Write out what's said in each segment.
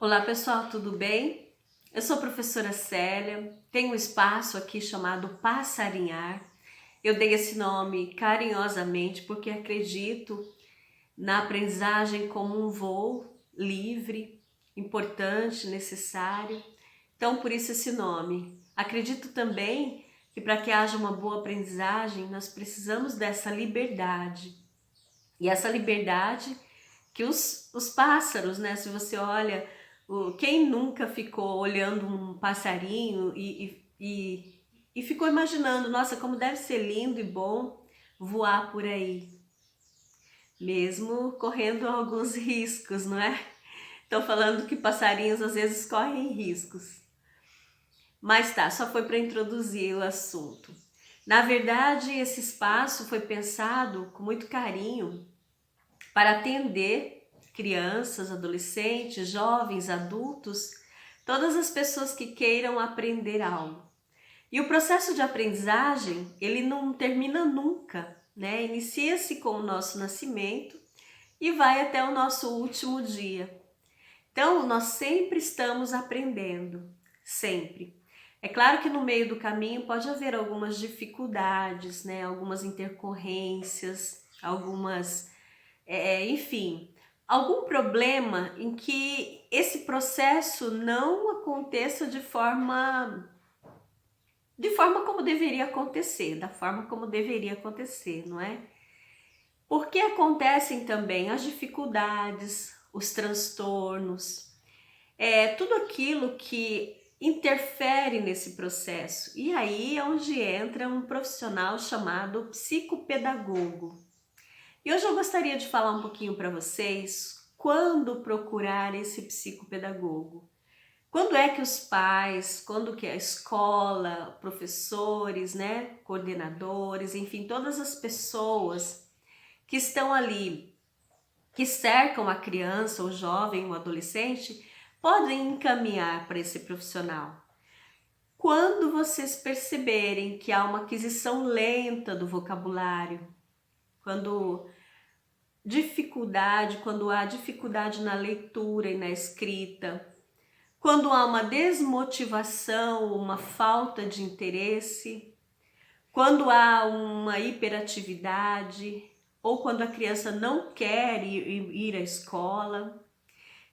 Olá pessoal, tudo bem? Eu sou a professora Célia, tenho um espaço aqui chamado Passarinhar. Eu dei esse nome carinhosamente porque acredito na aprendizagem como um voo livre, importante, necessário. Então, por isso esse nome. Acredito também que para que haja uma boa aprendizagem, nós precisamos dessa liberdade. E essa liberdade que os pássaros, né? Se você olha, quem nunca ficou olhando um passarinho e ficou imaginando, nossa, como deve ser lindo e bom voar por aí, mesmo correndo alguns riscos, não é? Estou falando que passarinhos às vezes correm riscos. Mas tá, só foi para introduzir o assunto. Na verdade, esse espaço foi pensado com muito carinho para atender crianças, adolescentes, jovens, adultos, todas as pessoas que queiram aprender algo. E o processo de aprendizagem, ele não termina nunca, né? Inicia-se com o nosso nascimento e vai até o nosso último dia. Então, nós sempre estamos aprendendo, sempre. É claro que no meio do caminho pode haver algumas dificuldades, né? Algumas intercorrências, enfim, algum problema em que esse processo não aconteça de forma como deveria acontecer, da forma como deveria acontecer, não é? Porque acontecem também as dificuldades, os transtornos, tudo aquilo que interfere nesse processo. E aí é onde entra um profissional chamado psicopedagogo. E hoje eu gostaria de falar um pouquinho para vocês quando procurar esse psicopedagogo. Quando é que os pais, quando que a escola, professores, né, coordenadores, enfim, todas as pessoas que estão ali, que cercam a criança, o jovem, o adolescente, podem encaminhar para esse profissional. Quando vocês perceberem que há uma aquisição lenta do vocabulário, quando há dificuldade na leitura e na escrita, quando há uma desmotivação, uma falta de interesse, quando há uma hiperatividade ou quando a criança não quer ir à escola.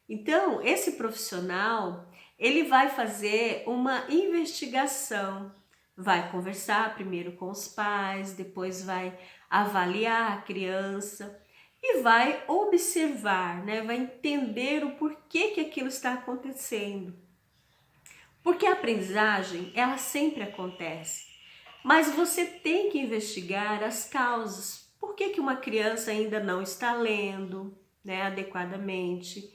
Então, esse profissional, ele vai fazer uma investigação, vai conversar primeiro com os pais, depois vai avaliar a criança e vai observar, né? Vai entender o porquê que aquilo está acontecendo. Porque a aprendizagem, ela sempre acontece, mas você tem que investigar as causas. Por que uma criança ainda não está lendo, né, adequadamente?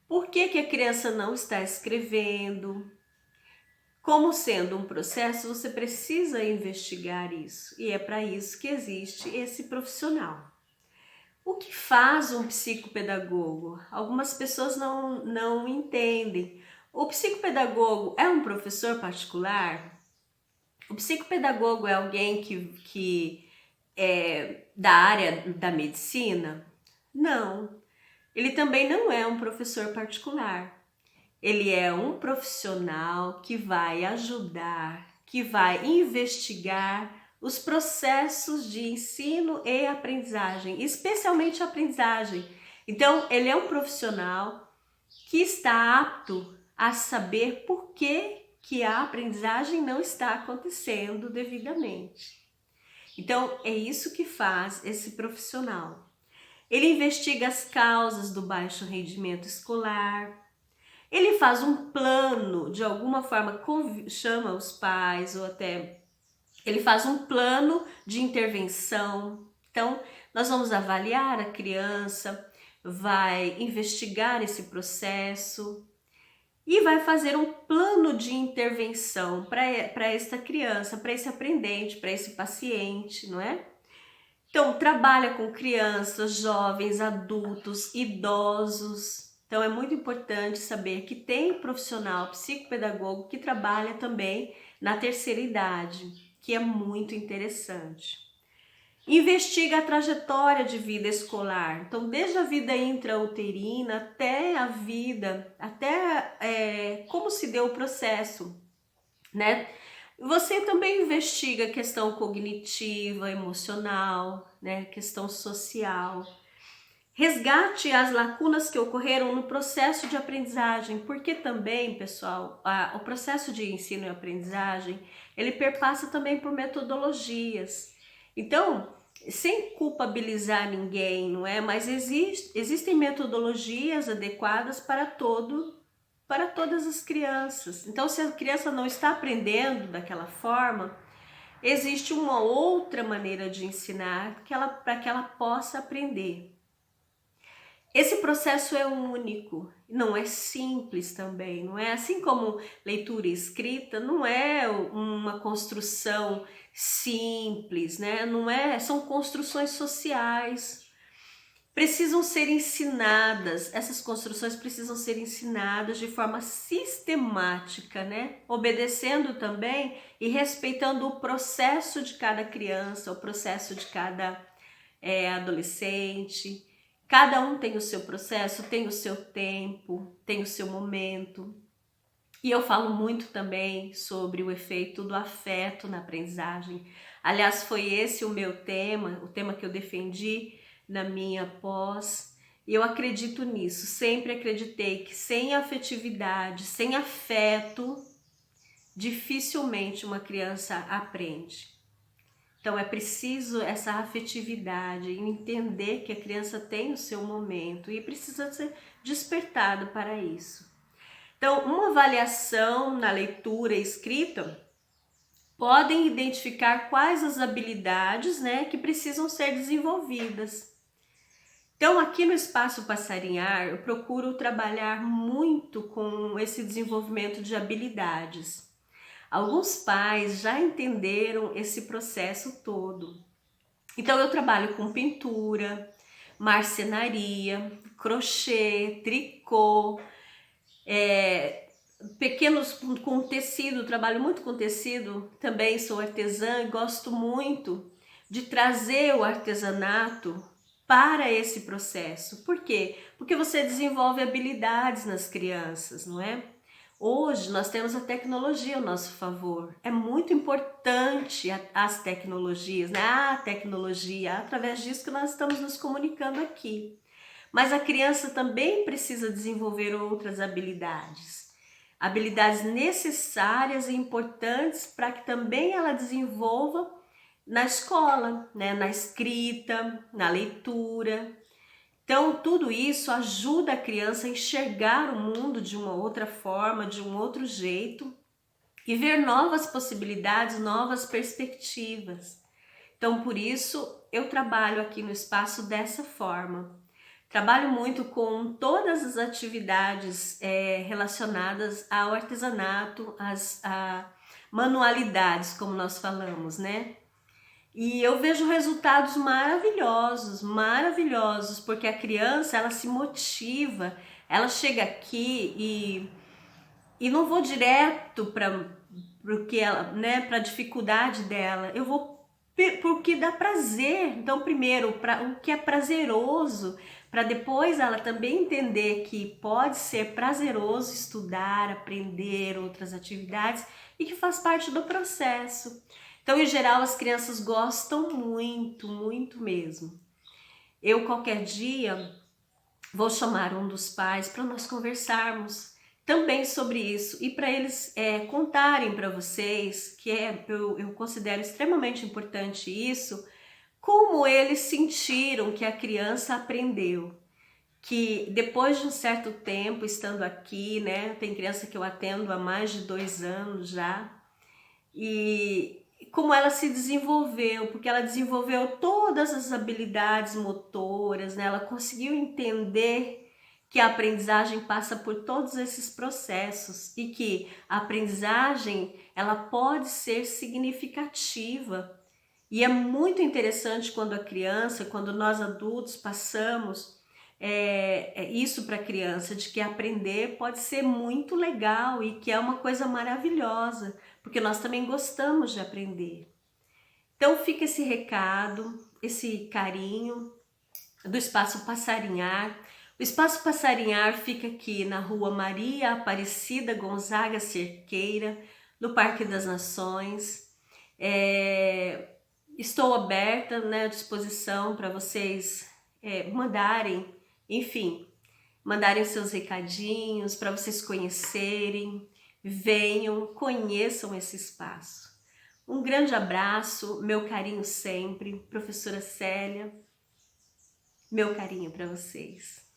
Por que a criança não está escrevendo? Como sendo um processo, você precisa investigar isso. E é para isso que existe esse profissional. O que faz um psicopedagogo? Algumas pessoas não entendem. O psicopedagogo é um professor particular? O psicopedagogo é alguém que é da área da medicina? Não. Ele também não é um professor particular. Ele é um profissional que vai ajudar, que vai investigar os processos de ensino e aprendizagem, especialmente a aprendizagem. Então, ele é um profissional que está apto a saber por que a aprendizagem não está acontecendo devidamente. Então, é isso que faz esse profissional. Ele investiga as causas do baixo rendimento escolar, ele faz um plano, de alguma forma chama os pais ou até ele faz um plano de intervenção. Então, nós vamos avaliar a criança, vai investigar esse processo e vai fazer um plano de intervenção para esta criança, para esse aprendente, para esse paciente, não é? Então, trabalha com crianças, jovens, adultos, idosos. Então, é muito importante saber que tem profissional psicopedagogo que trabalha também na terceira idade, que é muito interessante. Investiga a trajetória de vida escolar, então desde a vida intrauterina até a vida, como se deu o processo, né? Você também investiga a questão cognitiva, emocional, né? Questão social. Resgate as lacunas que ocorreram no processo de aprendizagem, porque também, pessoal, o processo de ensino e aprendizagem, ele perpassa também por metodologias. Então, sem culpabilizar ninguém, não é? Mas existem metodologias adequadas para todas as crianças. Então, se a criança não está aprendendo daquela forma, existe uma outra maneira de ensinar para que ela possa aprender. Esse processo é único, não é simples também, não é? Assim como leitura e escrita, não é uma construção simples, né? Não é, são construções sociais. Precisam ser ensinadas, essas construções precisam ser ensinadas de forma sistemática, né? Obedecendo também e respeitando o processo de cada criança, o processo de cada adolescente. Cada um tem o seu processo, tem o seu tempo, tem o seu momento. E eu falo muito também sobre o efeito do afeto na aprendizagem. Aliás, foi esse o meu tema, o tema que eu defendi na minha pós. E eu acredito nisso, sempre acreditei que sem afetividade, sem afeto, dificilmente uma criança aprende. Então é preciso essa afetividade, entender que a criança tem o seu momento e precisa ser despertado para isso. Então, uma avaliação na leitura e escrita podem identificar quais as habilidades, né, que precisam ser desenvolvidas. Então, aqui no Espaço Passarinhar, eu procuro trabalhar muito com esse desenvolvimento de habilidades. Alguns pais já entenderam esse processo todo. Então eu trabalho com pintura, marcenaria, crochê, tricô, pequenos com tecido, trabalho muito com tecido, também sou artesã e gosto muito de trazer o artesanato para esse processo. Por quê? Porque você desenvolve habilidades nas crianças, não é? Hoje nós temos a tecnologia ao nosso favor. É muito importante as tecnologias, né? A tecnologia, através disso que nós estamos nos comunicando aqui. Mas a criança também precisa desenvolver outras habilidades. Habilidades necessárias e importantes para que também ela desenvolva na escola, né? Na escrita, na leitura. Então, tudo isso ajuda a criança a enxergar o mundo de uma outra forma, de um outro jeito e ver novas possibilidades, novas perspectivas. Então, por isso, eu trabalho aqui no espaço dessa forma. Trabalho muito com todas as atividades relacionadas ao artesanato, às manualidades, como nós falamos, né? E eu vejo resultados maravilhosos, maravilhosos, porque a criança, ela se motiva, ela chega aqui e não vou direto para porque ela, né, para a dificuldade dela. Eu vou porque dá prazer. Então, primeiro, para o que é prazeroso, para depois ela também entender que pode ser prazeroso estudar, aprender outras atividades e que faz parte do processo. Então, em geral, as crianças gostam muito, muito mesmo. Eu, qualquer dia, vou chamar um dos pais para nós conversarmos também sobre isso e para eles contarem para vocês, que eu considero extremamente importante isso, como eles sentiram que a criança aprendeu. Que depois de um certo tempo estando aqui, né, tem criança que eu atendo há mais de 2 anos já, e como ela se desenvolveu, porque ela desenvolveu todas as habilidades motoras, né? Ela conseguiu entender que a aprendizagem passa por todos esses processos e que a aprendizagem ela pode ser significativa. E é muito interessante quando a criança, quando nós adultos passamos isso para a criança, de que aprender pode ser muito legal e que é uma coisa maravilhosa, porque nós também gostamos de aprender. Então fica esse recado, esse carinho do Espaço Passarinhar. O Espaço Passarinhar fica aqui na Rua Maria Aparecida Gonzaga Cerqueira, no Parque das Nações. Estou aberta, né, à disposição para vocês mandarem, enfim, mandarem seus recadinhos, para vocês conhecerem, venham, conheçam esse espaço. Um grande abraço, meu carinho sempre, professora Célia, meu carinho para vocês.